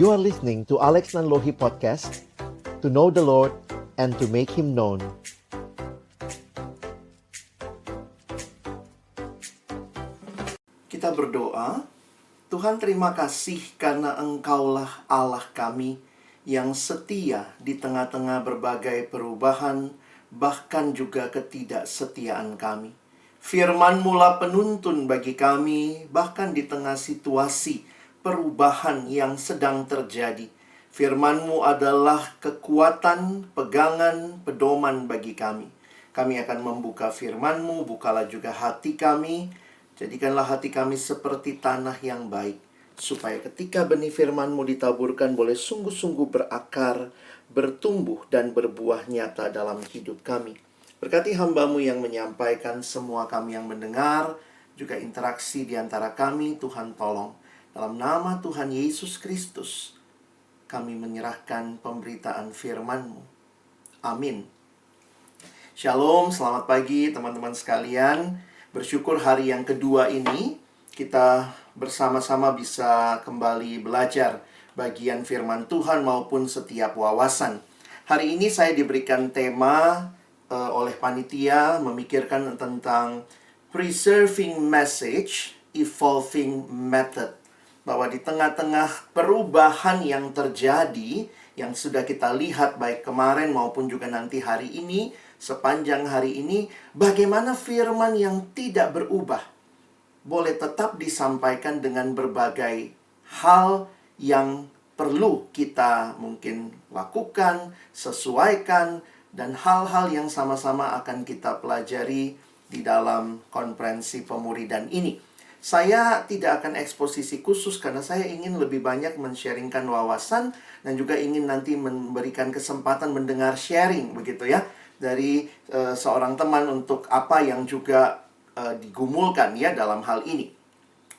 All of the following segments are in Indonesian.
You are listening to Alex Nanlohi Podcast, to know the Lord and to make Him known. Kita berdoa. Tuhan, terima kasih karena Engkaulah Allah kami yang setia di tengah-tengah berbagai perubahan, bahkan juga ketidaksetiaan kami. Firman-Mu lah penuntun bagi kami, bahkan di tengah situasi perubahan yang sedang terjadi. Firman-Mu adalah kekuatan, pegangan, pedoman bagi kami. Kami akan membuka firman-Mu, bukalah juga hati kami. Jadikanlah hati kami seperti tanah yang baik, supaya ketika benih firman-Mu ditaburkan boleh sungguh-sungguh berakar, bertumbuh, dan berbuah nyata dalam hidup kami. Berkati hamba-Mu yang menyampaikan, semua kami yang mendengar, juga interaksi di antara kami, Tuhan tolong. Dalam nama Tuhan Yesus Kristus, kami menyerahkan pemberitaan firman-Mu. Amin. Shalom, selamat pagi teman-teman sekalian. Bersyukur hari yang kedua ini kita bersama-sama bisa kembali belajar bagian firman Tuhan maupun setiap wawasan. Hari ini saya diberikan tema oleh panitia memikirkan tentang preserving message, evolving method. Bahwa di tengah-tengah perubahan yang terjadi, yang sudah kita lihat baik kemarin maupun juga nanti hari ini, sepanjang hari ini, bagaimana firman yang tidak berubah boleh tetap disampaikan dengan berbagai hal yang perlu kita mungkin lakukan, sesuaikan, dan hal-hal yang sama-sama akan kita pelajari di dalam konferensi pemuridan ini. Saya tidak akan eksposisi khusus karena saya ingin lebih banyak men-sharingkan wawasan dan juga ingin nanti memberikan kesempatan mendengar sharing begitu ya dari seorang teman untuk apa yang juga digumulkan ya dalam hal ini.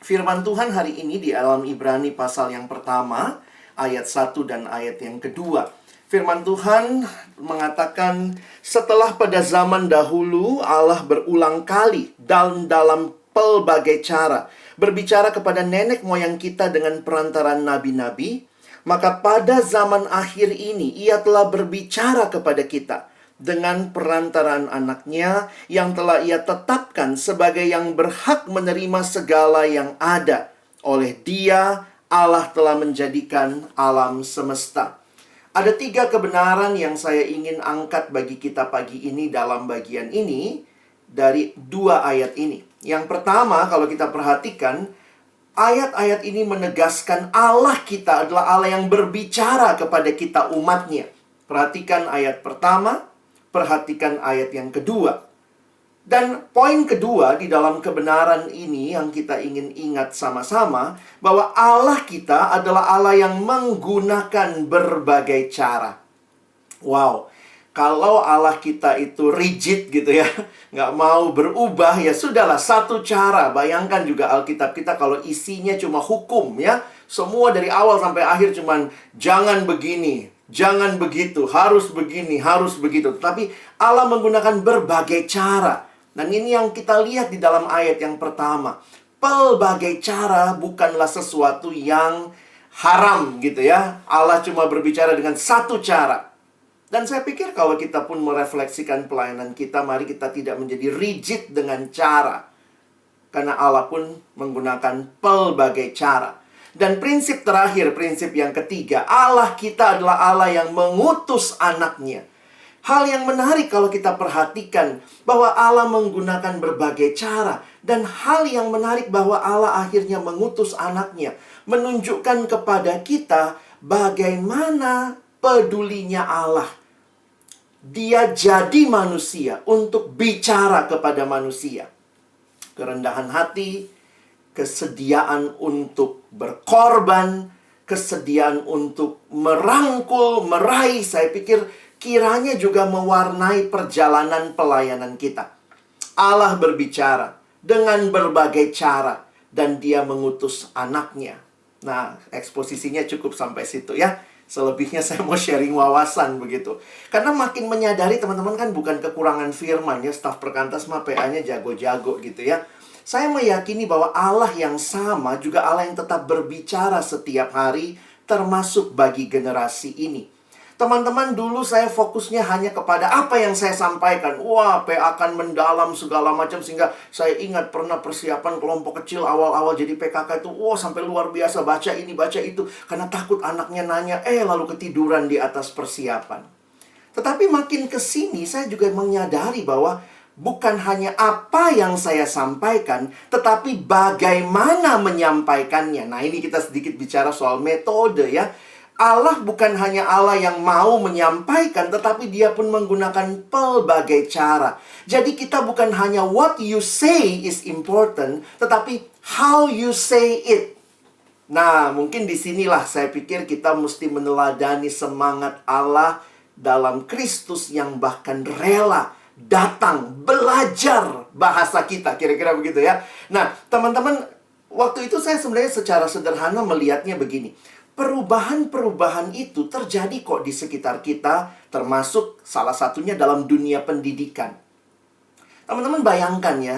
Firman Tuhan hari ini di dalam Ibrani pasal yang pertama, ayat 1 dan ayat yang kedua. Firman Tuhan mengatakan, setelah pada zaman dahulu Allah berulang kali dalam pelbagai cara berbicara kepada nenek moyang kita dengan perantaran nabi-nabi, maka pada zaman akhir ini Ia telah berbicara kepada kita dengan perantaran anaknya yang telah Ia tetapkan sebagai yang berhak menerima segala yang ada. Oleh Dia, Allah telah menjadikan alam semesta. Ada 3 kebenaran yang saya ingin angkat bagi kita pagi ini dalam bagian ini dari 2 ayat ini. Yang pertama, kalau kita perhatikan, ayat-ayat ini menegaskan Allah kita adalah Allah yang berbicara kepada kita umatnya. Perhatikan ayat pertama, perhatikan ayat yang kedua. Dan poin kedua di dalam kebenaran ini yang kita ingin ingat sama-sama, bahwa Allah kita adalah Allah yang menggunakan berbagai cara. Wow, kalau Allah kita itu rigid gitu ya, nggak mau berubah, ya sudahlah satu cara. Bayangkan juga Alkitab kita kalau isinya cuma hukum ya. Semua dari awal sampai akhir cuman jangan begini, jangan begitu, harus begini, harus begitu. Tapi Allah menggunakan berbagai cara. Dan ini yang kita lihat di dalam ayat yang pertama. Pelbagai cara bukanlah sesuatu yang haram gitu ya. Allah cuma berbicara dengan satu cara. Dan saya pikir kalau kita pun merefleksikan pelayanan kita, mari kita tidak menjadi rigid dengan cara. Karena Allah pun menggunakan pelbagai cara. Dan prinsip terakhir, prinsip yang ketiga, Allah kita adalah Allah yang mengutus anaknya. Hal yang menarik kalau kita perhatikan bahwa Allah menggunakan berbagai cara. Dan hal yang menarik bahwa Allah akhirnya mengutus anaknya. Menunjukkan kepada kita bagaimana pedulinya Allah. Dia jadi manusia untuk bicara kepada manusia. Kerendahan hati, kesediaan untuk berkorban, kesediaan untuk merangkul, meraih, saya pikir kiranya juga mewarnai perjalanan pelayanan kita. Allah berbicara dengan berbagai cara dan Dia mengutus anaknya. Nah, eksposisinya cukup sampai situ ya. Selebihnya saya mau sharing wawasan begitu. Karena makin menyadari teman-teman kan bukan kekurangan firman ya. Staf perkantas mah PA-nya jago-jago gitu ya. Saya meyakini bahwa Allah yang sama juga Allah yang tetap berbicara setiap hari termasuk bagi generasi ini. Teman-teman, dulu saya fokusnya hanya kepada apa yang saya sampaikan. Wah, akan mendalam segala macam. Sehingga saya ingat pernah persiapan kelompok kecil awal-awal jadi PKK itu. Wah, sampai luar biasa, baca ini, baca itu. Karena takut anaknya nanya, lalu ketiduran di atas persiapan. Tetapi makin ke sini, saya juga menyadari bahwa bukan hanya apa yang saya sampaikan, tetapi bagaimana menyampaikannya. Nah, ini kita sedikit bicara soal metode ya. Allah bukan hanya Allah yang mau menyampaikan, tetapi dia pun menggunakan pelbagai cara. Jadi kita bukan hanya what you say is important, tetapi how you say it. Nah, mungkin disinilah saya pikir kita mesti meneladani semangat Allah dalam Kristus yang bahkan rela datang, belajar bahasa kita. Kira-kira begitu ya. Nah, teman-teman, waktu itu saya sebenarnya secara sederhana melihatnya begini. Perubahan-perubahan itu terjadi kok di sekitar kita, termasuk salah satunya dalam dunia pendidikan. Teman-teman bayangkan ya,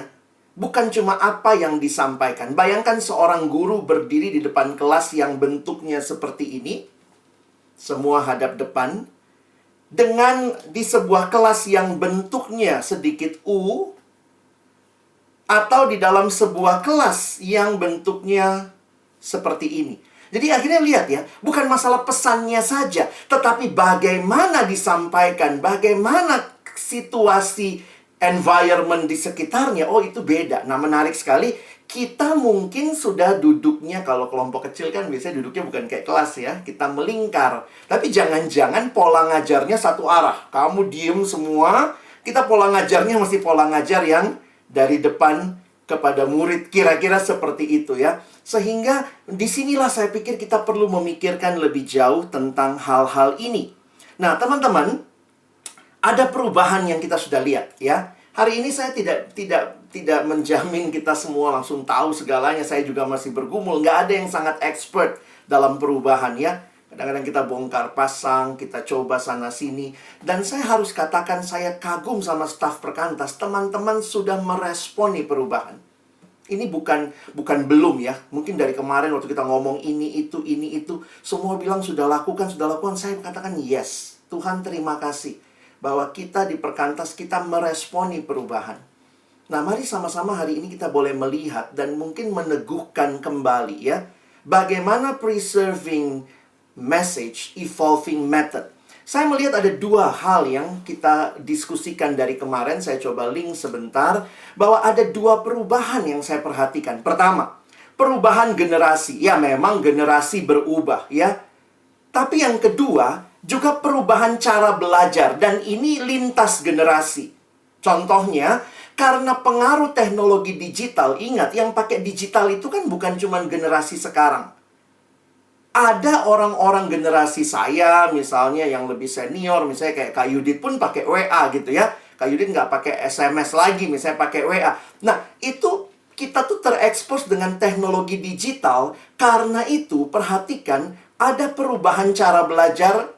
bukan cuma apa yang disampaikan. Bayangkan seorang guru berdiri di depan kelas yang bentuknya seperti ini. Semua hadap depan. Dengan di sebuah kelas yang bentuknya sedikit U. Atau di dalam sebuah kelas yang bentuknya seperti ini. Jadi akhirnya lihat ya, bukan masalah pesannya saja, tetapi bagaimana disampaikan, bagaimana situasi environment di sekitarnya. Oh, itu beda. Nah, menarik sekali. Kita mungkin sudah duduknya, kalau kelompok kecil kan biasanya duduknya bukan kayak kelas ya. Kita melingkar. Tapi jangan-jangan pola ngajarnya satu arah. Kamu diem semua, kita pola ngajarnya mesti pola ngajar yang dari depan kepada murid. Kira-kira seperti itu ya. Sehingga disinilah saya pikir kita perlu memikirkan lebih jauh tentang hal-hal ini. Nah, teman-teman, ada perubahan yang kita sudah lihat ya. Hari ini saya tidak menjamin kita semua langsung tahu segalanya. Saya juga masih bergumul. Nggak ada yang sangat expert dalam perubahan ya. Kadang-kadang kita bongkar pasang, kita coba sana-sini. Dan saya harus katakan saya kagum sama staf perkantas. Teman-teman sudah meresponi perubahan. Ini bukan belum ya. Mungkin dari kemarin waktu kita ngomong ini, itu. Semua bilang sudah lakukan. Saya katakan yes. Tuhan terima kasih. Bahwa kita di perkantas kita meresponi perubahan. Nah, mari sama-sama hari ini kita boleh melihat dan mungkin meneguhkan kembali ya. Bagaimana preserving message, evolving method. Saya melihat ada dua hal yang kita diskusikan dari kemarin. Saya coba link sebentar. Bahwa ada dua perubahan yang saya perhatikan. Pertama, perubahan generasi. Ya, memang generasi berubah ya. Tapi yang kedua, juga perubahan cara belajar. Dan ini lintas generasi. Contohnya, karena pengaruh teknologi digital. Ingat, yang pakai digital itu kan bukan cuma generasi sekarang. Ada orang-orang generasi saya, misalnya yang lebih senior, misalnya kayak Kak Yudit pun pakai WA gitu ya. Kak Yudit nggak pakai SMS lagi, misalnya pakai WA. Nah, itu kita tuh terekspos dengan teknologi digital. Karena itu, perhatikan, ada perubahan cara belajar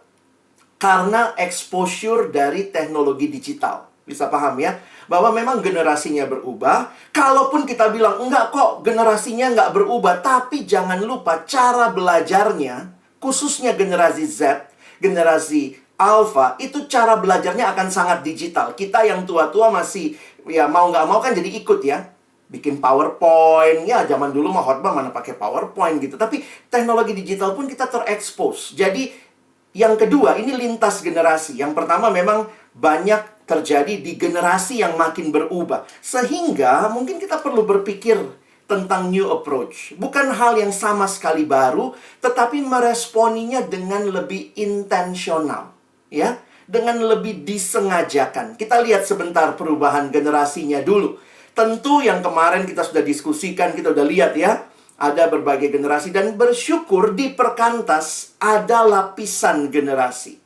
karena exposure dari teknologi digital. Bisa paham ya? Bahwa memang generasinya berubah. Kalaupun kita bilang, enggak kok, generasinya enggak berubah. Tapi jangan lupa cara belajarnya, khususnya generasi Z, generasi Alpha, itu cara belajarnya akan sangat digital. Kita yang tua-tua masih, ya mau nggak mau kan jadi ikut ya. Bikin PowerPoint, ya zaman dulu mah khotbah mana pakai PowerPoint gitu. Tapi teknologi digital pun kita terekspos. Jadi yang kedua, ini lintas generasi. Yang pertama memang banyak terjadi di generasi yang makin berubah. Sehingga mungkin kita perlu berpikir tentang new approach. Bukan hal yang sama sekali baru, tetapi meresponinya dengan lebih intensional. Ya, dengan lebih disengajakan. Kita lihat sebentar perubahan generasinya dulu. Tentu yang kemarin kita sudah diskusikan, kita sudah lihat ya. Ada berbagai generasi dan bersyukur di perkantas ada lapisan generasi.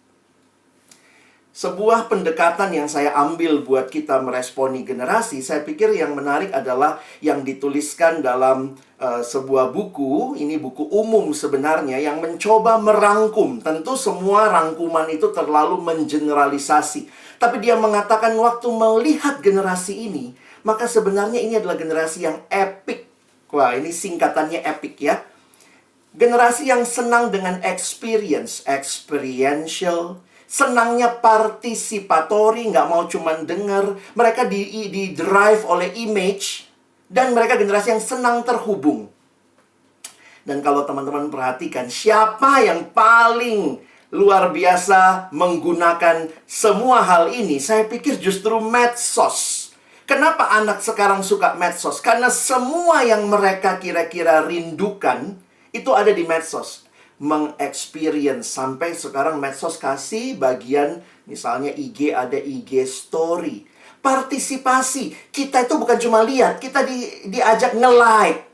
Sebuah pendekatan yang saya ambil buat kita meresponi generasi, saya pikir yang menarik adalah yang dituliskan dalam sebuah buku. Ini buku umum sebenarnya yang mencoba merangkum. Tentu semua rangkuman itu terlalu mengeneralisasi. Tapi dia mengatakan waktu melihat generasi ini, maka sebenarnya ini adalah generasi yang epic. Wah, ini singkatannya epic ya. Generasi yang senang dengan experiential, senangnya participatory, nggak mau cuman dengar. Mereka di drive oleh image, dan mereka generasi yang senang terhubung. Dan kalau teman-teman perhatikan, siapa yang paling luar biasa menggunakan semua hal ini? Saya pikir justru medsos. Kenapa anak sekarang suka medsos? Karena semua yang mereka kira-kira rindukan itu ada di medsos. Mengexperience. Sampai sekarang medsos kasih bagian, misalnya IG, ada IG story. Partisipasi. Kita itu bukan cuma lihat, kita diajak nge-like.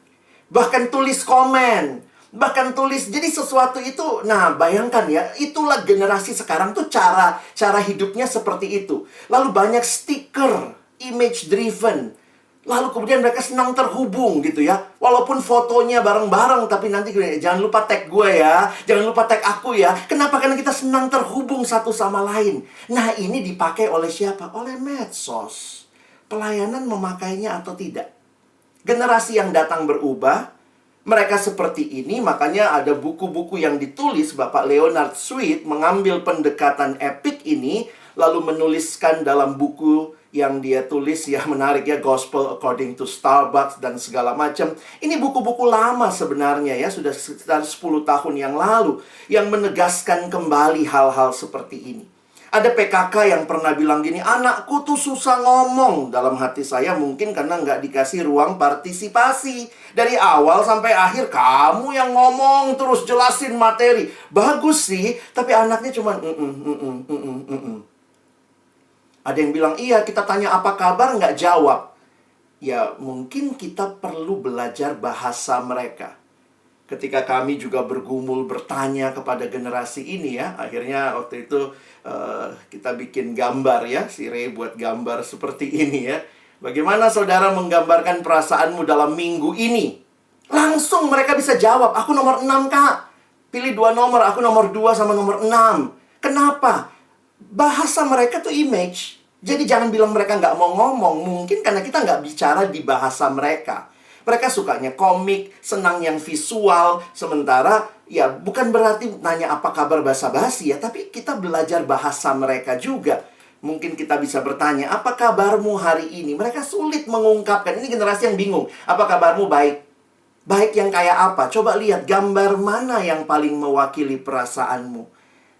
Bahkan tulis komen. Bahkan tulis, jadi sesuatu itu, nah bayangkan ya, itulah generasi sekarang tuh cara hidupnya seperti itu. Lalu banyak stiker, image driven. Lalu kemudian mereka senang terhubung gitu ya. Walaupun fotonya bareng-bareng, tapi nanti jangan lupa tag gue ya, jangan lupa tag aku ya. Kenapa? Karena kita senang terhubung satu sama lain. Nah ini dipakai oleh siapa? Oleh medsos. Pelayanan memakainya atau tidak? Generasi yang datang berubah. Mereka seperti ini, makanya ada buku-buku yang ditulis. Bapak Leonard Sweet mengambil pendekatan epik ini, lalu menuliskan dalam buku yang dia tulis, ya menarik ya, Gospel According to Starbucks dan segala macam. Ini buku-buku lama sebenarnya ya, sudah sekitar 10 tahun yang lalu, yang menegaskan kembali hal-hal seperti ini. Ada PKK yang pernah bilang gini, anakku tuh susah ngomong. Dalam hati saya mungkin karena nggak dikasih ruang partisipasi. Dari awal sampai akhir kamu yang ngomong terus jelasin materi. Bagus sih, tapi anaknya cuma Ada yang bilang, iya kita tanya apa kabar nggak jawab. Ya mungkin kita perlu belajar bahasa mereka. Ketika kami juga bergumul bertanya kepada generasi ini ya, akhirnya waktu itu kita bikin gambar ya, si Ray buat gambar seperti ini ya. Bagaimana saudara menggambarkan perasaanmu dalam minggu ini? Langsung mereka bisa jawab, aku nomor 6 kak. Pilih 2 nomor, aku nomor 2 sama nomor 6. Kenapa? Bahasa mereka tuh image. Jadi jangan bilang mereka nggak mau ngomong. Mungkin karena kita nggak bicara di bahasa mereka. Mereka sukanya komik, senang yang visual. Sementara, ya bukan berarti nanya apa kabar basa-basi ya. Tapi kita belajar bahasa mereka juga. Mungkin kita bisa bertanya, apa kabarmu hari ini? Mereka sulit mengungkapkan. Ini generasi yang bingung. Apa kabarmu baik? Baik yang kayak apa? Coba lihat gambar mana yang paling mewakili perasaanmu.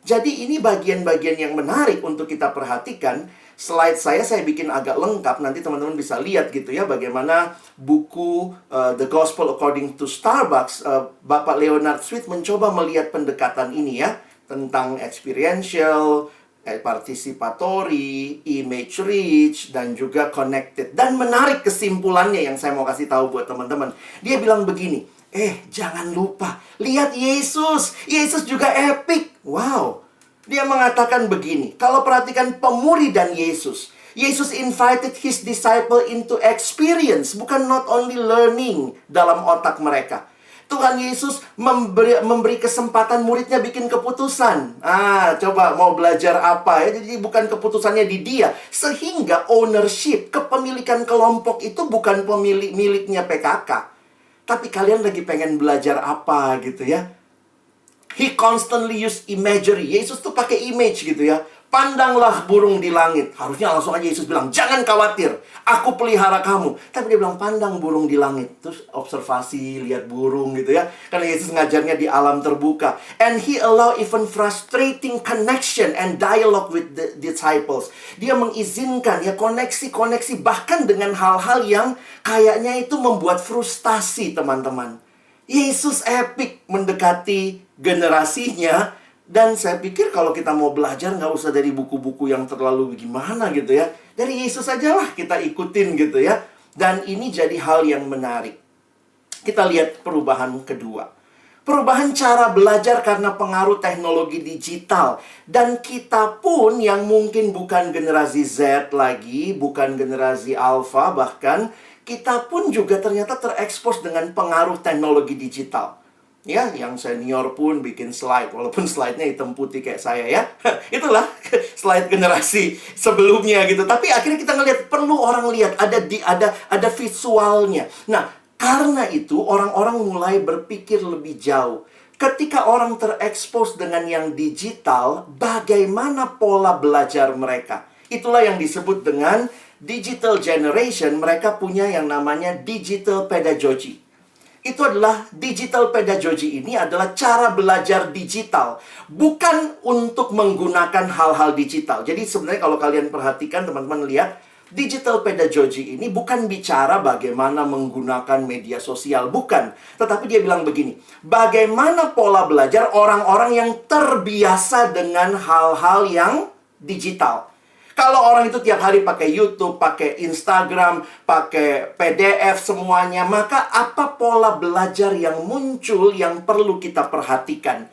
Jadi ini bagian-bagian yang menarik untuk kita perhatikan. Slide saya bikin agak lengkap. Nanti teman-teman bisa lihat gitu ya, bagaimana buku The Gospel According to Starbucks, Bapak Leonard Sweet mencoba melihat pendekatan ini ya, tentang experiential, participatory, image rich, dan juga connected. Dan menarik kesimpulannya yang saya mau kasih tahu buat teman-teman. Dia bilang begini, jangan lupa, lihat Yesus. Yesus juga epic. Wow. Dia mengatakan begini, kalau perhatikan pemuri dan Yesus. Yesus invited his disciple into experience, bukan not only learning dalam otak mereka. Tuhan Yesus memberi kesempatan muridnya bikin keputusan. Coba mau belajar apa ya? Jadi bukan keputusannya di dia. Sehingga ownership, kepemilikan kelompok itu bukan miliknya PKK. Tapi kalian lagi pengen belajar apa gitu ya? He constantly use imagery. Yesus tuh pakai image gitu ya. Pandanglah burung di langit. Harusnya langsung aja Yesus bilang, jangan khawatir, aku pelihara kamu. Tapi dia bilang, pandang burung di langit. Terus observasi, lihat burung gitu ya. Karena Yesus ngajarnya di alam terbuka. And he allow even frustrating connection and dialogue with the disciples. Dia mengizinkan ya koneksi-koneksi bahkan dengan hal-hal yang kayaknya itu membuat frustasi teman-teman. Yesus epic mendekati generasinya. Dan saya pikir kalau kita mau belajar nggak usah dari buku-buku yang terlalu gimana gitu ya. Dari Yesus aja lah kita ikutin gitu ya. Dan ini jadi hal yang menarik. Kita lihat perubahan kedua. Perubahan cara belajar karena pengaruh teknologi digital. Dan kita pun yang mungkin bukan generasi Z lagi, bukan generasi Alpha bahkan, kita pun juga ternyata terekspos dengan pengaruh teknologi digital. Ya, yang senior pun bikin slide, walaupun slide-nya hitam putih kayak saya ya. Itulah slide generasi sebelumnya gitu. Tapi akhirnya kita ngelihat, perlu orang lihat, ada visualnya. Nah, Karena itu, orang-orang mulai berpikir lebih jauh. Ketika orang terekspos dengan yang digital, bagaimana pola belajar mereka? Itulah yang disebut dengan digital generation. Mereka punya yang namanya digital pedagogy. Itu adalah digital pedagogy, ini adalah cara belajar digital, bukan untuk menggunakan hal-hal digital. Jadi sebenarnya kalau kalian perhatikan, teman-teman lihat, digital pedagogy ini bukan bicara bagaimana menggunakan media sosial, bukan. Tetapi dia bilang begini, bagaimana pola belajar orang-orang yang terbiasa dengan hal-hal yang digital. Kalau orang itu tiap hari pakai YouTube, pakai Instagram, pakai PDF semuanya, maka apa pola belajar yang muncul yang perlu kita perhatikan?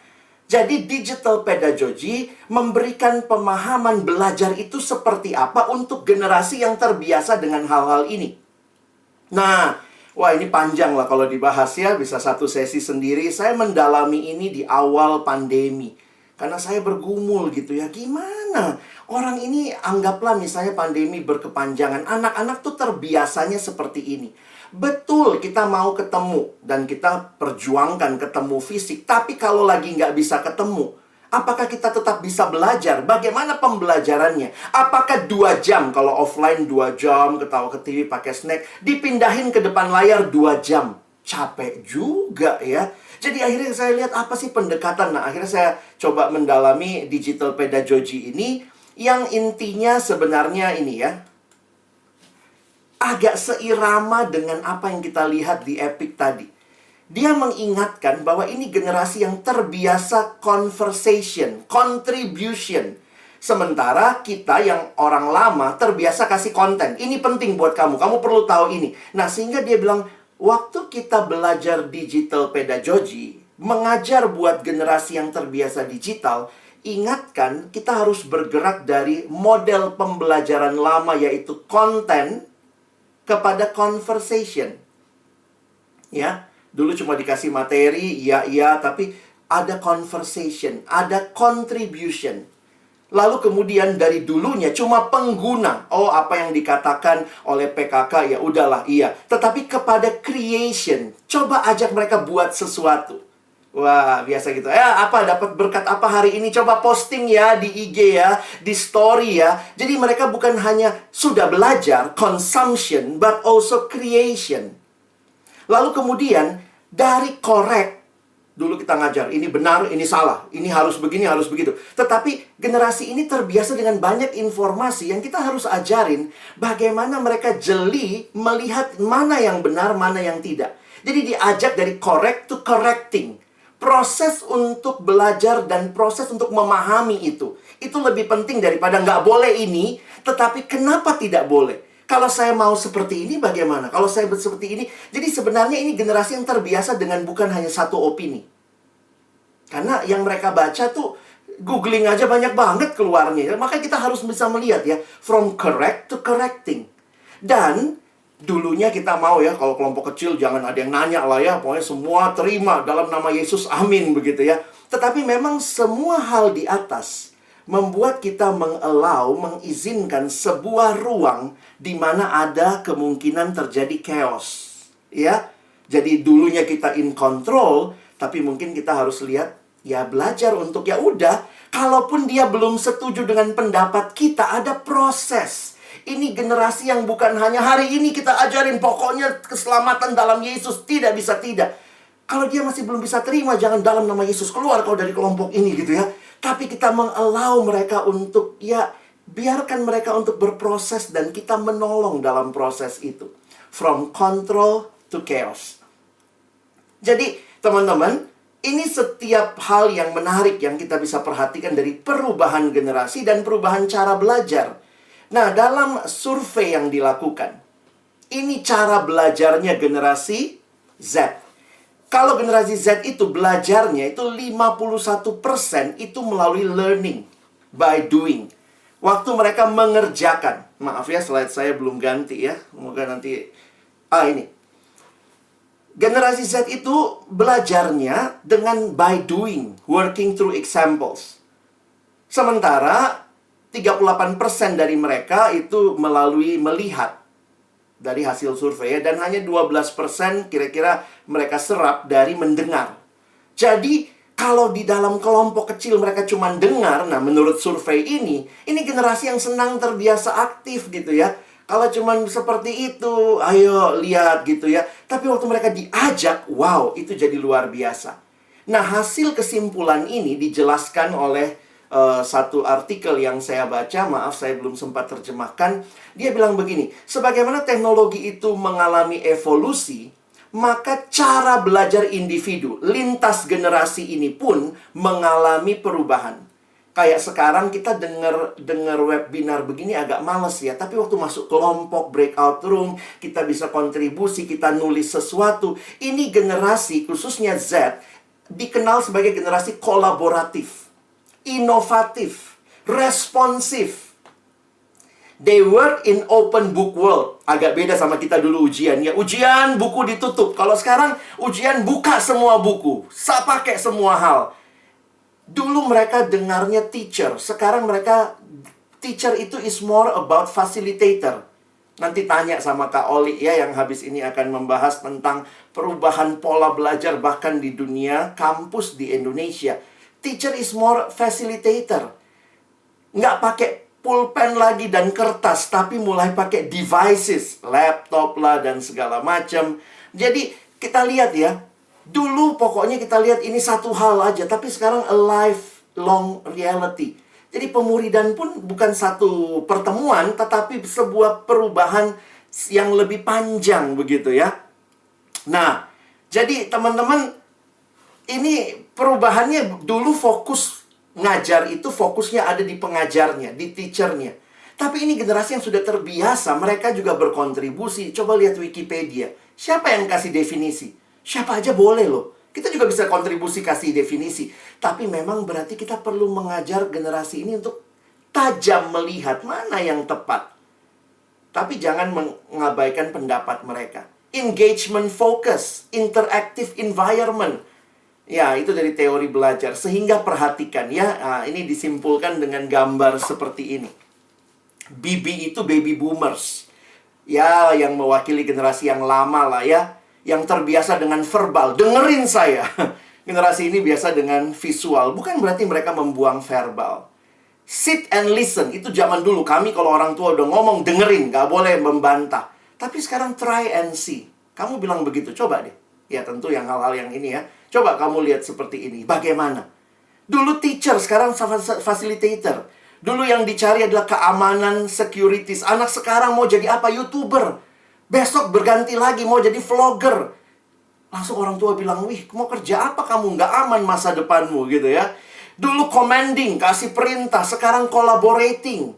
Jadi digital pedagogy memberikan pemahaman belajar itu seperti apa untuk generasi yang terbiasa dengan hal-hal ini. Nah, wah ini panjang lah kalau dibahas ya, bisa satu sesi sendiri. Saya mendalami ini di awal pandemi. Karena saya bergumul gitu ya, gimana? Orang ini anggaplah misalnya pandemi berkepanjangan. Anak-anak tuh terbiasanya seperti ini. Betul kita mau ketemu dan kita perjuangkan ketemu fisik. Tapi kalau lagi nggak bisa ketemu, apakah kita tetap bisa belajar? Bagaimana pembelajarannya? Apakah 2 jam? Kalau offline 2 jam, ketawa ke TV, pakai snack. Dipindahin ke depan layar 2 jam. Capek juga ya. Jadi akhirnya saya lihat apa sih pendekatan. Nah akhirnya saya coba mendalami digital pedagogy ini. Yang intinya sebenarnya ini ya, agak seirama dengan apa yang kita lihat di Epic tadi. Dia mengingatkan bahwa ini generasi yang terbiasa conversation, contribution. Sementara kita yang orang lama terbiasa kasih konten. Ini penting buat kamu, kamu perlu tahu ini. Nah sehingga dia bilang, waktu kita belajar digital pedagogy, mengajar buat generasi yang terbiasa digital, ingatkan kita harus bergerak dari model pembelajaran lama yaitu konten kepada conversation. Ya, dulu cuma dikasih materi, iya, tapi ada conversation, ada contribution. Lalu kemudian dari dulunya cuma pengguna. Oh, apa yang dikatakan oleh PKK, ya udahlah, iya. Tetapi kepada creation, coba ajak mereka buat sesuatu. Wah, biasa gitu. Apa dapat berkat apa hari ini? Coba posting ya di IG ya, di story ya. Jadi mereka bukan hanya sudah belajar, consumption, but also creation. Lalu kemudian dari correct. Dulu kita ngajar, ini benar, ini salah. Ini harus begini, harus begitu. Tetapi generasi ini terbiasa dengan banyak informasi yang kita harus ajarin bagaimana mereka jeli melihat mana yang benar, mana yang tidak. Jadi diajak dari correct to correcting. Proses untuk belajar dan proses untuk memahami itu lebih penting daripada nggak boleh ini, tetapi kenapa tidak boleh? Kalau saya mau seperti ini bagaimana? Kalau saya seperti ini, jadi sebenarnya ini generasi yang terbiasa dengan bukan hanya satu opini. Karena yang mereka baca tuh googling aja banyak banget keluarnya. Maka kita harus bisa melihat ya, from correct to correcting. Dan dulunya kita mau ya, kalau kelompok kecil jangan ada yang nanya lah ya. Pokoknya semua terima dalam nama Yesus, amin begitu ya. Tetapi memang semua hal di atas membuat kita mengizinkan sebuah ruang di mana ada kemungkinan terjadi chaos. Ya, jadi dulunya kita in control, tapi mungkin kita harus lihat, ya belajar untuk ya udah. Kalaupun dia belum setuju dengan pendapat kita, ada proses. Ini generasi yang bukan hanya hari ini kita ajarin pokoknya keselamatan dalam Yesus, tidak bisa tidak. Kalau dia masih belum bisa terima, jangan dalam nama Yesus keluar kau dari kelompok ini gitu ya. Tapi kita mengallow mereka untuk ya biarkan mereka untuk berproses dan kita menolong dalam proses itu. From control to chaos. Jadi teman-teman, ini setiap hal yang menarik yang kita bisa perhatikan dari perubahan generasi dan perubahan cara belajar. Nah, dalam survei yang dilakukan, ini cara belajarnya generasi Z. Kalau generasi Z itu belajarnya itu 51% itu melalui learning by doing. Waktu mereka mengerjakan. Maaf ya, slide saya belum ganti ya. Semoga nanti ini. Generasi Z itu belajarnya dengan by doing, working through examples. Sementara 38% dari mereka itu melalui melihat. dari hasil survei ya. Dan hanya 12% kira-kira mereka serap dari mendengar. Jadi kalau di dalam kelompok kecil mereka cuma dengar, nah menurut survei ini generasi yang senang terbiasa aktif gitu ya. Kalau cuma seperti itu, ayo lihat gitu ya. Tapi waktu mereka diajak, wow, itu jadi luar biasa. Nah, hasil kesimpulan ini dijelaskan oleh satu artikel yang saya baca, maaf saya belum sempat terjemahkan. Dia bilang begini, sebagaimana teknologi itu mengalami evolusi, maka cara belajar individu lintas generasi ini pun mengalami perubahan. Kayak sekarang kita dengar webinar begini agak males ya. Tapi waktu masuk kelompok, breakout room, kita bisa kontribusi, kita nulis sesuatu. Ini generasi, khususnya Z, dikenal sebagai generasi kolaboratif, inovatif, responsif. They work in open book world. Agak beda sama kita dulu ujian ya. Ujian, buku ditutup. Kalau sekarang ujian buka semua buku. Pakai semua hal. Dulu mereka dengarnya teacher. Sekarang mereka teacher itu is more about facilitator. Nanti tanya sama Kak Oli ya, yang habis ini akan membahas tentang perubahan pola belajar bahkan di dunia kampus di Indonesia. Teacher is more facilitator. Nggak pakai pulpen lagi dan kertas, tapi mulai pakai devices, laptop lah dan segala macam. Jadi kita lihat ya, dulu pokoknya kita lihat ini satu hal aja, tapi sekarang a lifelong reality. Jadi pemuridan pun bukan satu pertemuan, tetapi sebuah perubahan yang lebih panjang begitu ya. Nah, jadi teman-teman, ini perubahannya dulu fokus ngajar itu fokusnya ada di pengajarnya, di teachernya. Tapi ini generasi yang sudah terbiasa, mereka juga berkontribusi. Coba lihat Wikipedia. Siapa yang kasih definisi? Siapa aja boleh loh. Kita juga bisa kontribusi kasih definisi. Tapi memang berarti kita perlu mengajar generasi ini untuk tajam melihat mana yang tepat. Tapi jangan mengabaikan pendapat mereka. Engagement focus, interactive environment. Ya, itu dari teori belajar. Sehingga perhatikan ya, ini disimpulkan dengan gambar seperti ini. BB itu baby boomers. Ya, yang mewakili generasi yang lama lah ya. Yang terbiasa dengan verbal. Dengerin saya. Generasi ini biasa dengan visual. Bukan berarti mereka membuang verbal. Sit and listen. Itu zaman dulu. Kami kalau orang tua udah ngomong, dengerin. Gak boleh membantah. Tapi sekarang try and see. Kamu bilang begitu. Coba deh. Ya tentu yang hal-hal yang ini ya. Coba kamu lihat seperti ini. Bagaimana? Dulu teacher, sekarang facilitator. Dulu yang dicari adalah keamanan, securities. Anak sekarang mau jadi apa? YouTuber. Besok berganti lagi mau jadi vlogger. Langsung orang tua bilang, wih, mau kerja apa kamu? Nggak aman masa depanmu gitu ya. Dulu commanding, kasih perintah. Sekarang collaborating.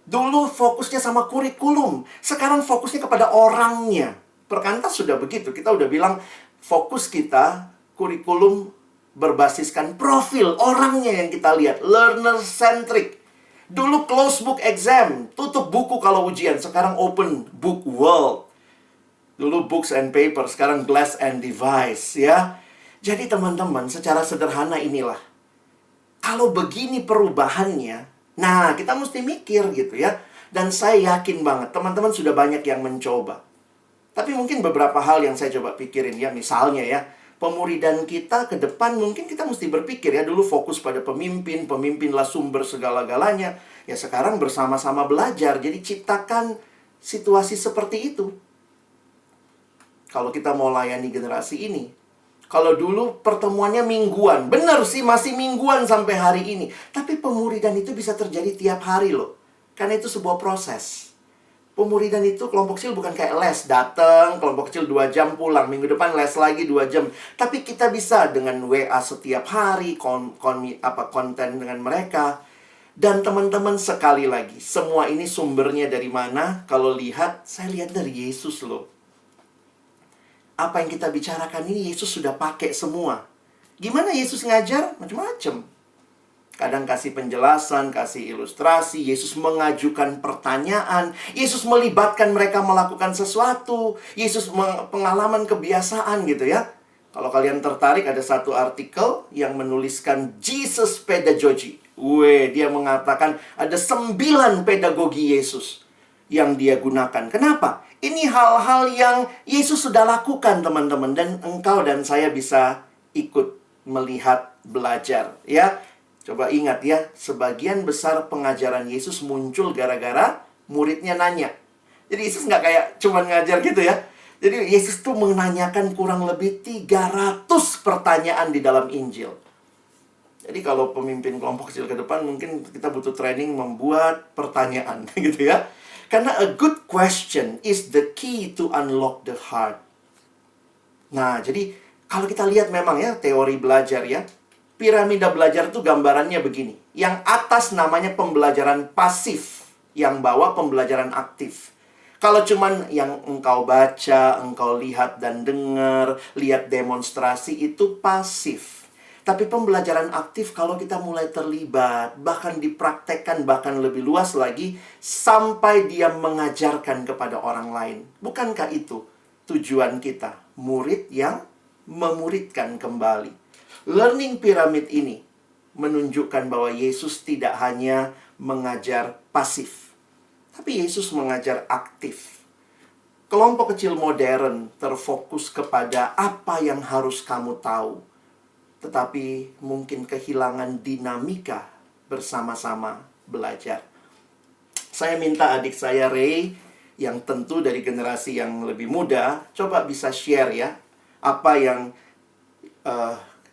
Dulu fokusnya sama kurikulum. Sekarang fokusnya kepada orangnya. Perkantas sudah begitu. Kita udah bilang, fokus kita, kurikulum berbasiskan profil orangnya yang kita lihat. Learner centric. Dulu closed book exam. Tutup buku kalau ujian. Sekarang open book world. Dulu books and paper, sekarang glass and device ya. Jadi teman-teman, secara sederhana inilah. Kalau begini perubahannya, nah kita mesti mikir gitu ya. Dan saya yakin banget, teman-teman sudah banyak yang mencoba. Tapi mungkin beberapa hal yang saya coba pikirin ya. Misalnya ya, pemuridan kita ke depan mungkin kita mesti berpikir ya. Dulu fokus pada pemimpin, pemimpinlah sumber segala-galanya. Ya sekarang bersama-sama belajar, jadi ciptakan situasi seperti itu. Kalau kita mau layani generasi ini. Kalau dulu pertemuannya mingguan. Benar sih, masih mingguan sampai hari ini. Tapi pemuridan itu bisa terjadi tiap hari loh. Karena itu sebuah proses. Pemuridan itu kelompok kecil bukan kayak les. Datang, kelompok kecil 2 jam pulang. Minggu depan les lagi 2 jam. Tapi kita bisa dengan WA setiap hari. Konten dengan mereka. Dan teman-teman sekali lagi. Semua ini sumbernya dari mana? Kalau lihat, saya lihat dari Yesus loh. Apa yang kita bicarakan ini Yesus sudah pakai semua. Gimana Yesus ngajar? Macam-macam. Kadang kasih penjelasan, kasih ilustrasi. Yesus mengajukan pertanyaan. Yesus melibatkan mereka melakukan sesuatu. Yesus pengalaman kebiasaan gitu ya. Kalau kalian tertarik, ada satu artikel yang menuliskan Jesus Pedagogy. Dia mengatakan ada 9 pedagogi Yesus. yang dia gunakan. Kenapa? Ini hal-hal yang Yesus sudah lakukan, teman-teman. Dan engkau dan saya bisa ikut melihat, belajar. Ya, coba ingat ya, sebagian besar pengajaran Yesus muncul gara-gara muridnya nanya. Jadi Yesus nggak kayak cuman ngajar gitu ya. Jadi Yesus tuh menanyakan kurang lebih 300 pertanyaan di dalam Injil. Jadi kalau pemimpin kelompok kecil ke depan, mungkin kita butuh training membuat pertanyaan gitu ya. Karena a good question is the key to unlock the heart. Nah, jadi kalau kita lihat memang ya teori belajar ya, piramida belajar itu gambarannya begini. Yang atas namanya pembelajaran pasif, yang bawah pembelajaran aktif. Kalau cuman yang engkau baca, engkau lihat dan dengar, lihat demonstrasi itu pasif. Tapi pembelajaran aktif kalau kita mulai terlibat, bahkan dipraktekkan, bahkan lebih luas lagi, sampai dia mengajarkan kepada orang lain. Bukankah itu tujuan kita? Murid yang memuridkan kembali. Learning pyramid ini menunjukkan bahwa Yesus tidak hanya mengajar pasif, tapi Yesus mengajar aktif. Kelompok kecil modern terfokus kepada apa yang harus kamu tahu, tetapi mungkin kehilangan dinamika bersama-sama belajar. Saya minta adik saya Ray, yang tentu dari generasi yang lebih muda, coba bisa share ya, apa yang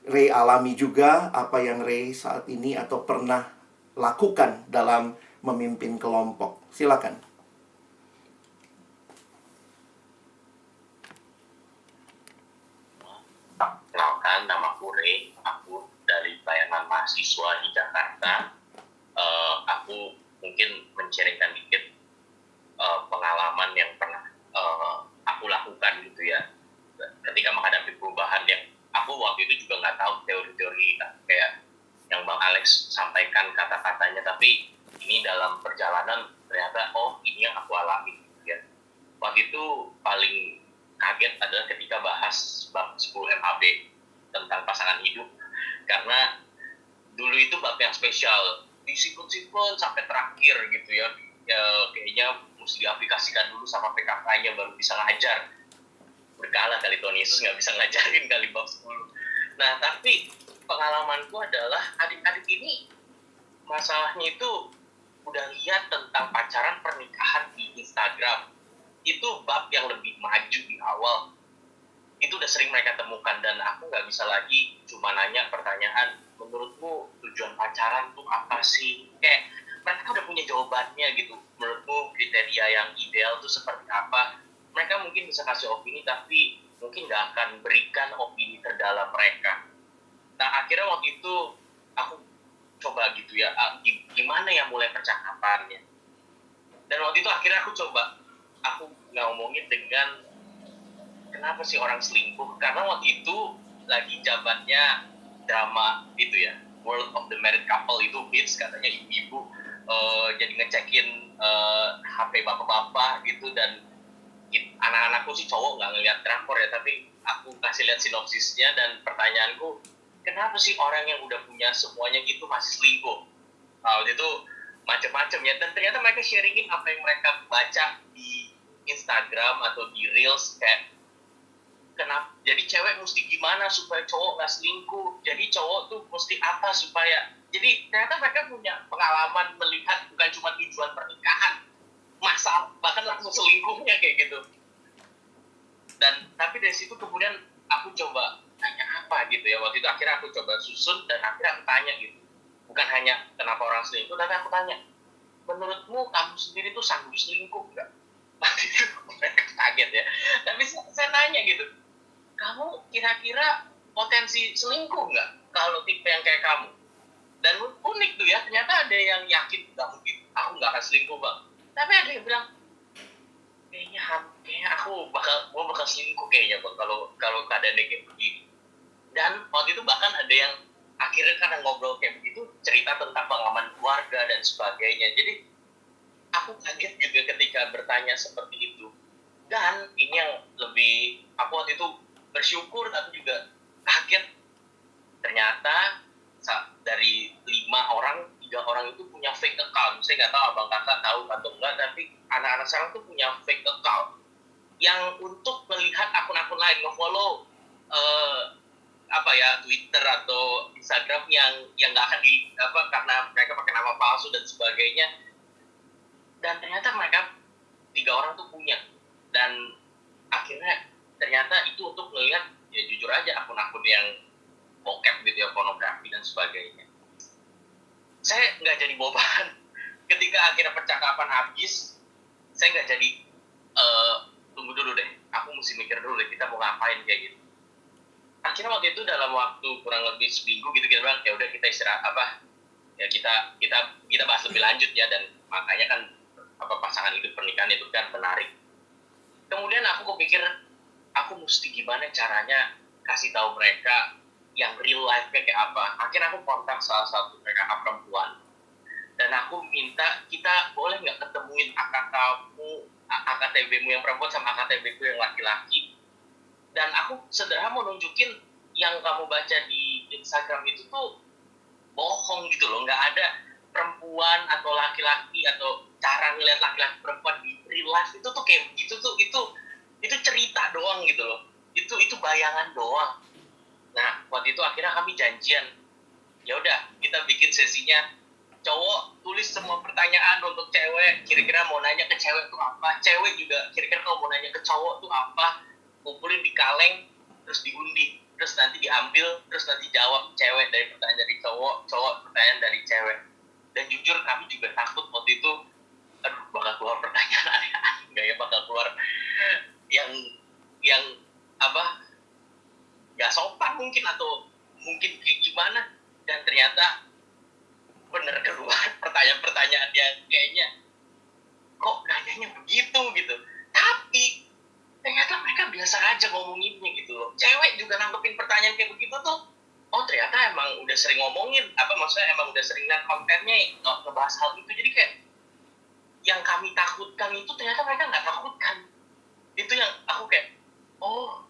Ray alami juga, apa yang Ray saat ini atau pernah lakukan dalam memimpin kelompok. Silakan. Kenalkan, nama aku Ray. Aku dari pelayanan mahasiswa di Jakarta. Aku mungkin menceritakan dikit pengalaman yang pernah aku lakukan gitu ya. Ketika menghadapi perubahan yang aku waktu itu juga nggak tahu teori-teori kayak yang Bang Alex sampaikan kata-katanya, tapi ini dalam perjalanan ternyata ini yang aku alami gitu ya. Waktu itu paling kaget adalah ketika bahas bab 10 MHB tentang pasangan hidup, karena dulu itu bab yang spesial, disikut-sikut sampai terakhir gitu ya. Kayaknya mesti diaplikasikan dulu sama PKK-nya baru bisa ngajar. Berkala kali Tuhan Yesus nggak bisa ngajarin kali bab 10. Nah, tapi pengalamanku adalah adik-adik ini masalahnya itu udah lihat tentang pacaran pernikahan di Instagram. Itu bab yang lebih maju di awal. Itu udah sering mereka temukan, dan aku nggak bisa lagi cuma nanya pertanyaan, menurutmu tujuan pacaran tuh apa sih? Kayak mereka udah punya jawabannya gitu. Menurutmu kriteria yang ideal tuh seperti apa? Mereka mungkin bisa kasih opini, tapi mungkin nggak akan berikan opini terdalam mereka. Nah, akhirnya waktu itu aku coba gitu ya, gimana ya mulai percakapannya. Dan waktu itu akhirnya aku ngomongin dengan kenapa sih orang selingkuh, karena waktu itu lagi jabatnya drama itu ya, World of the Married Couple itu hits, katanya ibu-ibu jadi ngecekin HP bapak-bapak gitu, dan anak-anakku sih cowok nggak ngeliat drakor ya, tapi aku kasih lihat sinopsisnya, dan pertanyaanku, kenapa sih orang yang udah punya semuanya gitu masih selingkuh? Waktu itu macam-macam ya, dan ternyata mereka sharingin apa yang mereka baca di Instagram atau di Reels, kayak kenapa jadi cewek mesti gimana supaya cowok nggak selingkuh, jadi cowok tuh mesti apa supaya, jadi ternyata mereka punya pengalaman melihat bukan cuma tujuan pernikahan, masalah bahkan langsung selingkuhnya kayak gitu. Dan tapi dari situ kemudian aku coba tanya apa gitu ya, waktu itu akhirnya aku coba susun, dan akhirnya aku tanya gitu, bukan hanya kenapa orang selingkuh, tapi aku tanya, menurutmu kamu sendiri tuh sanggup selingkuh nggak? Waktu itu mereka kaget ya, tapi saya nanya gitu, kamu kira-kira potensi selingkuh nggak kalau tipe yang kayak kamu? Dan unik tuh ya, ternyata ada yang yakin nggak mungkin, aku nggak akan selingkuh bang, tapi ada yang bilang kayaknya aku bakal selingkuh kayaknya bang kalau keadaannya kayak begini. Dan waktu itu bahkan ada yang akhirnya karena ngobrol kayak begitu cerita tentang pengalaman keluarga dan sebagainya. Jadi aku kaget juga ketika bertanya seperti itu. Dan ini yang lebih, aku waktu itu bersyukur tapi juga kaget. Ternyata dari 5 orang, 3 3 orang itu punya fake account. Saya nggak tahu abang kakak tahu atau enggak, tapi anak-anak sekarang tuh punya fake account yang untuk melihat akun-akun lain, nge-follow Twitter atau Instagram yang nggak akan karena mereka pakai nama palsu dan sebagainya. Dan ternyata mereka 3 orang tuh punya, dan akhirnya ternyata itu untuk melihat, ya jujur aja, akun-akun yang bokep gitu ya, pornografi dan sebagainya. Saya nggak jadi boban. Ketika akhirnya percakapan habis, saya nggak jadi tunggu dulu deh, aku mesti mikir dulu deh kita mau ngapain kayak gitu. Akhirnya waktu itu dalam waktu kurang lebih seminggu gitu kita bilang, ya udah kita istirahat kita bahas lebih lanjut ya. Dan makanya kan pasangan hidup pernikahan itu kan menarik. Kemudian aku kepikir aku mesti gimana caranya kasih tahu mereka yang real life-nya kayak apa. Akhirnya aku kontak salah satu mereka perempuan, dan aku minta, kita boleh nggak ketemuin AKTB-mu yang perempuan sama AKTB-ku yang laki-laki. Dan aku sederhana mau nunjukin yang kamu baca di Instagram itu tuh bohong gitu loh. Nggak ada perempuan atau laki-laki, atau cara ngeliat laki-laki perempuan di real life itu tuh kayak begitu tuh, itu cerita doang gitu loh. Itu bayangan doang. Nah, waktu itu akhirnya kami janjian, ya udah kita bikin sesinya, cowok tulis semua pertanyaan untuk cewek, kira-kira mau nanya ke cewek tuh apa, cewek juga kira-kira kalau mau nanya ke cowok tuh apa, kumpulin di kaleng, terus diundi, terus nanti diambil, terus nanti jawab cewek dari pertanyaan dari cowok, cowok pertanyaan dari cewek. Dan jujur kami juga takut waktu itu, bakal keluar pertanyaan aneh-aneh, nggak ya, bakal keluar yang nggak sopan mungkin, atau mungkin kayak gimana. Dan ternyata bener keluar pertanyaan-pertanyaan yang kayaknya kok nanyanya begitu gitu. Tapi ternyata mereka biasa aja ngomonginnya gitu loh. Cewek juga nanggepin pertanyaan kayak begitu tuh, oh ternyata emang udah sering ngomongin, maksudnya emang udah sering lihat kontennya ngebahas hal itu. Jadi kayak yang kami takutkan itu ternyata mereka nggak takutkan. Itu yang aku kayak, oh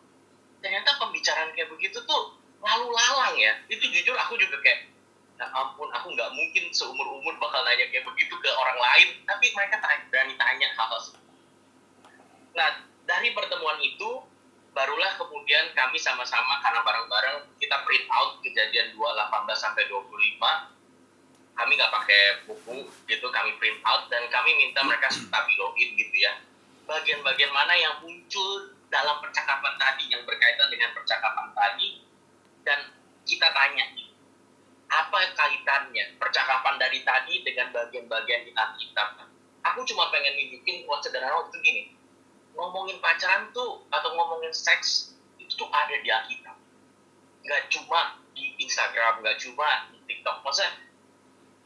ternyata pembicaraan kayak begitu tuh lalu lalang ya. Itu jujur aku juga kayak, ya ampun, aku nggak mungkin seumur-umur bakal nanya kayak begitu ke orang lain. Tapi mereka berani tanya hal-hal seperti itu. Nah, dari pertemuan itu, barulah kemudian kami sama-sama, karena bareng-bareng, kita print out kejadian 2:18-25. Kami nggak pakai buku gitu, kami print out, dan kami minta mereka stabiloin gitu ya. Bagian-bagian mana yang muncul dalam percakapan tadi, yang berkaitan dengan percakapan tadi, dan kita tanya, apa kaitannya percakapan dari tadi dengan bagian-bagian di Alkitab. Aku cuma pengen nunjukin buat sederhana waktu gini, ngomongin pacaran tuh atau ngomongin seks itu tuh ada di Alkitab, nggak cuma di Instagram, nggak cuma di TikTok. Maksudnya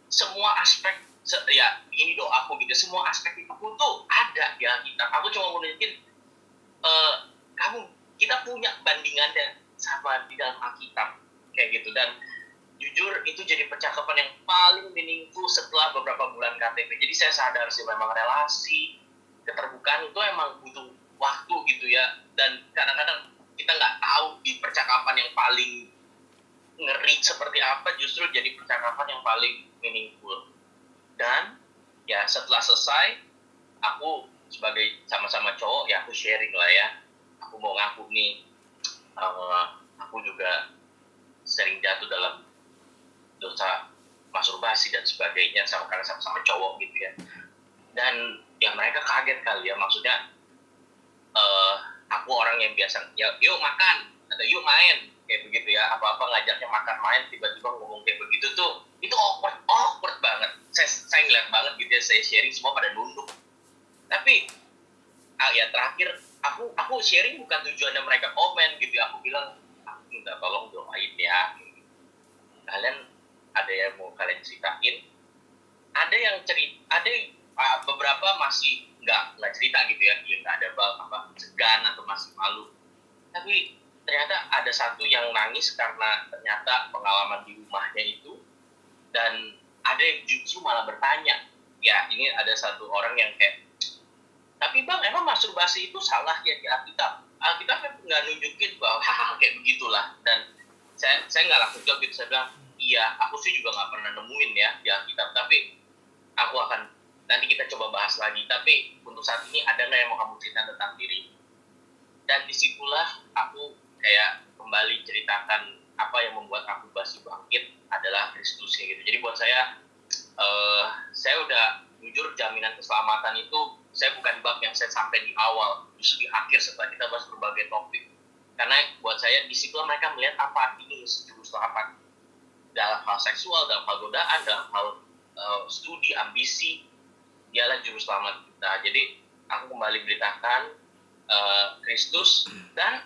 semua aspek, ya ini doaku gitu, semua aspek itu tuh ada di Alkitab. Aku cuma mau nunjukin kita punya bandingannya sama di dalam Alkitab kayak gitu. Dan jujur itu jadi percakapan yang paling meaningful setelah beberapa bulan KTP. Jadi saya sadar sih memang relasi keterbukaan itu emang butuh waktu gitu ya. Dan kadang-kadang kita nggak tahu di percakapan yang paling ngeri seperti apa, justru jadi percakapan yang paling meaningful. Dan ya setelah selesai, aku sebagai sama-sama cowok ya aku sharing lah ya. Aku mau ngaku nih, aku juga sering jatuh dalam dosa masturbasi dan sebagainya, karena sama-sama cowok gitu ya. Dan ya mereka kaget kali ya, maksudnya aku orang yang biasa ya yuk makan atau yuk main kayak begitu ya, apa-apa ngajaknya makan main, tiba-tiba ngomong kayak begitu tuh, itu awkward banget. Saya ngeliat banget gitu ya, saya sharing semua pada nunduk. Tapi ya terakhir aku sharing bukan tujuannya mereka komen gitu ya. Aku bilang, aku minta tolong doain ya, kalian ada yang mau kalian ceritain, ada yang beberapa masih nggak cerita gitu ya, nggak ada segan atau masih malu. Tapi ternyata ada satu yang nangis karena ternyata pengalaman di rumahnya itu, dan ada yang justru malah bertanya. Ya ini ada satu orang yang kayak, tapi bang emang masturbasi itu salah ya di Alkitab? Alkitab nggak nunjukin bahwa hal kayak begitulah. Dan saya nggak langsung jawab gitu, saya bilang iya, aku sih juga nggak pernah nemuin ya di Alkitab, tapi aku akan, nanti kita coba bahas lagi. Tapi untuk saat ini ada nggak yang mau kamu ceritakan tentang diri? Dan disitulah aku kayak kembali ceritakan apa yang membuat aku basi bangkit adalah Kristus kayak gitu. Jadi buat saya udah jujur, jaminan keselamatan itu saya bukan bab yang saya sampai di awal, justru di akhir setelah kita bahas berbagai topik. Karena buat saya di situ mereka melihat apa ini juru selamat dalam hal seksual, dalam hal godaan, dalam hal studi, ambisi, dialah juru selamat kita. Jadi aku kembali beritakan Kristus, dan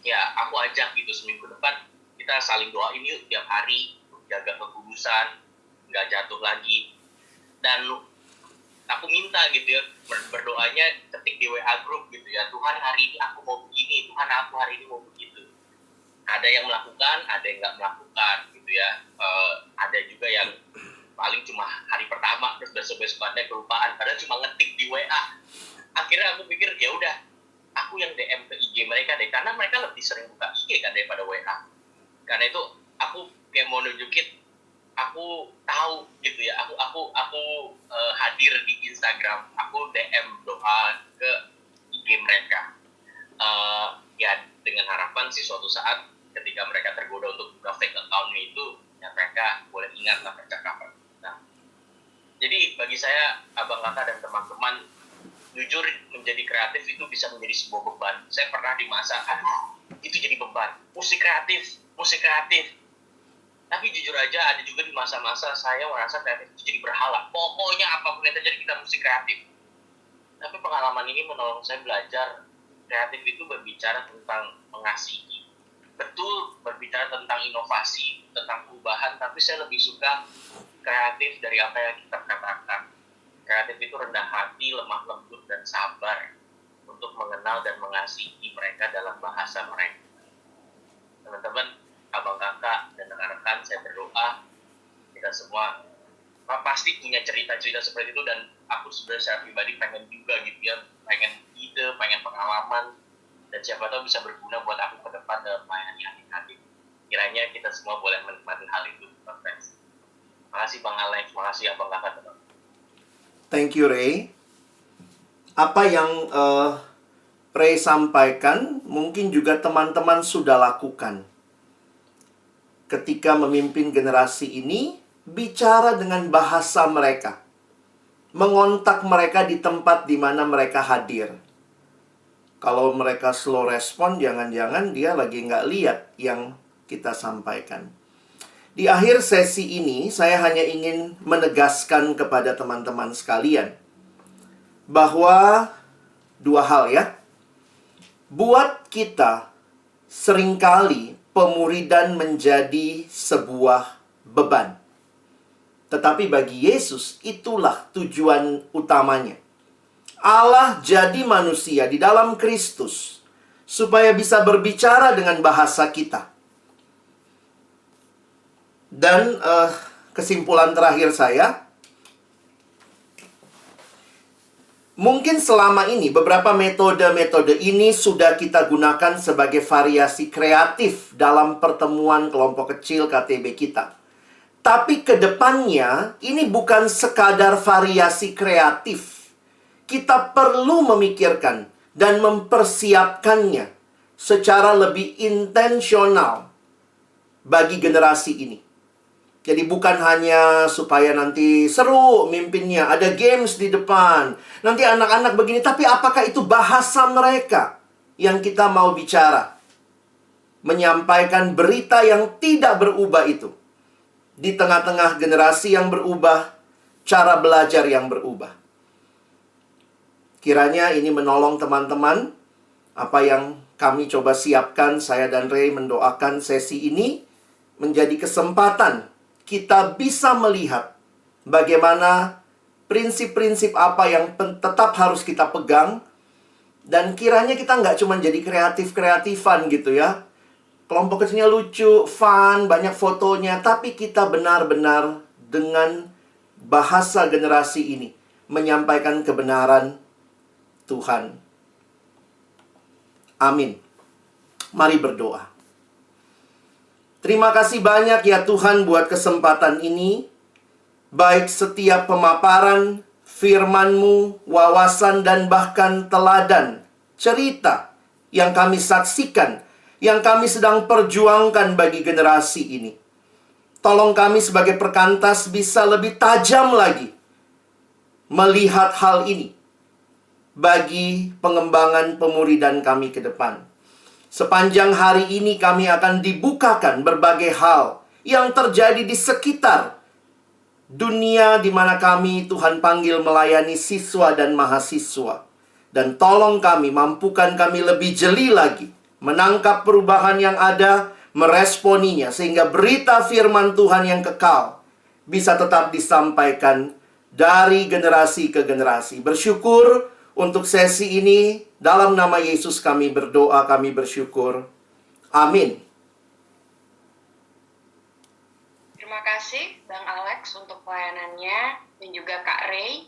ya aku ajak gitu seminggu depan kita saling doain yuk tiap hari, jaga kekudusan, nggak jatuh lagi. Dan aku minta gitu ya, berdoanya ketik di WA group gitu ya, Tuhan hari ini aku mau begini, Tuhan aku hari ini mau begitu. Ada yang melakukan, ada yang nggak melakukan gitu ya. Ada juga yang paling cuma hari pertama terus besok-besokannya kelupaan, padahal cuma ngetik di WA. Akhirnya aku pikir ya udah, aku yang DM ke IG mereka deh, karena mereka lebih sering buka IG kan daripada WA. Karena itu aku kayak mau nunjukin aku tahu gitu ya, aku hadir di Instagram, aku DM doa ke IG mereka. Ya dengan harapan sih suatu saat ketika mereka tergoda untuk buka fake account-nya itu, ya mereka boleh ingat lah percakapan. Nah, jadi bagi saya, abang kakak dan teman-teman, jujur menjadi kreatif itu bisa menjadi sebuah beban. Saya pernah di masa, itu jadi beban. Musik kreatif. Tapi jujur aja ada juga di masa-masa saya merasa kreatif itu jadi berhala. Pokoknya apapun yang terjadi kita musik kreatif. Tapi pengalaman ini menolong saya belajar kreatif itu berbicara tentang mengasihi. Betul berbicara tentang inovasi, tentang perubahan, tapi saya lebih suka kreatif dari apa yang kita katakan. Kreatif itu rendah hati, lemah lembut, dan sabar untuk mengenal dan mengasihi mereka dalam bahasa mereka. Teman-teman, abang kakak, dan rekan-rekan, saya berdoa kita semua pasti punya cerita-cerita seperti itu, dan aku sebenarnya secara pribadi pengen juga gitu ya, pengen ide, pengen pengalaman, dan siapa tahu bisa berguna buat aku ke depan dalam melayani adik-adik. Kiranya kita semua boleh menikmati hal itu. Terima kasih Bang Alex, terima kasih abang kakak, teman. Thank you, Ray. Apa yang Ray sampaikan mungkin juga teman-teman sudah lakukan. Ketika memimpin generasi ini, bicara dengan bahasa mereka. Mengontak mereka di tempat di mana mereka hadir. Kalau mereka slow respon, jangan-jangan dia lagi nggak lihat yang kita sampaikan. Di akhir sesi ini, saya hanya ingin menegaskan kepada teman-teman sekalian bahwa dua hal ya. Buat kita, seringkali pemuridan menjadi sebuah beban. Tetapi bagi Yesus, itulah tujuan utamanya. Allah jadi manusia di dalam Kristus supaya bisa berbicara dengan bahasa kita. Dan kesimpulan terakhir saya, mungkin selama ini beberapa metode-metode ini sudah kita gunakan sebagai variasi kreatif dalam pertemuan kelompok kecil KTB kita. Tapi ke depannya ini bukan sekadar variasi kreatif. Kita perlu memikirkan dan mempersiapkannya secara lebih intensional bagi generasi ini. Jadi bukan hanya supaya nanti seru mimpinnya, ada games di depan, nanti anak-anak begini, tapi apakah itu bahasa mereka yang kita mau bicara? Menyampaikan berita yang tidak berubah itu. Di tengah-tengah generasi yang berubah, cara belajar yang berubah. Kiranya ini menolong teman-teman. Apa yang kami coba siapkan, saya dan Ray mendoakan sesi ini menjadi kesempatan kita bisa melihat bagaimana prinsip-prinsip apa yang tetap harus kita pegang. Dan kiranya kita nggak cuma jadi kreatif-kreatifan gitu ya. Kelompok kecilnya lucu, fun, banyak fotonya. Tapi kita benar-benar dengan bahasa generasi ini menyampaikan kebenaran Tuhan. Amin. Mari berdoa. Terima kasih banyak ya Tuhan buat kesempatan ini. Baik setiap pemaparan, firman-Mu, wawasan dan bahkan teladan, cerita yang kami saksikan, yang kami sedang perjuangkan bagi generasi ini. Tolong kami sebagai perkantas bisa lebih tajam lagi melihat hal ini bagi pengembangan pemuridan kami ke depan. Sepanjang hari ini kami akan dibukakan berbagai hal yang terjadi di sekitar dunia di mana kami Tuhan panggil melayani siswa dan mahasiswa. Dan tolong kami, mampukan kami lebih jeli lagi menangkap perubahan yang ada, meresponinya, sehingga berita firman Tuhan yang kekal bisa tetap disampaikan dari generasi ke generasi. Bersyukur untuk sesi ini. Dalam nama Yesus kami berdoa, kami bersyukur. Amin. Terima kasih Bang Alex untuk pelayanannya dan juga Kak Ray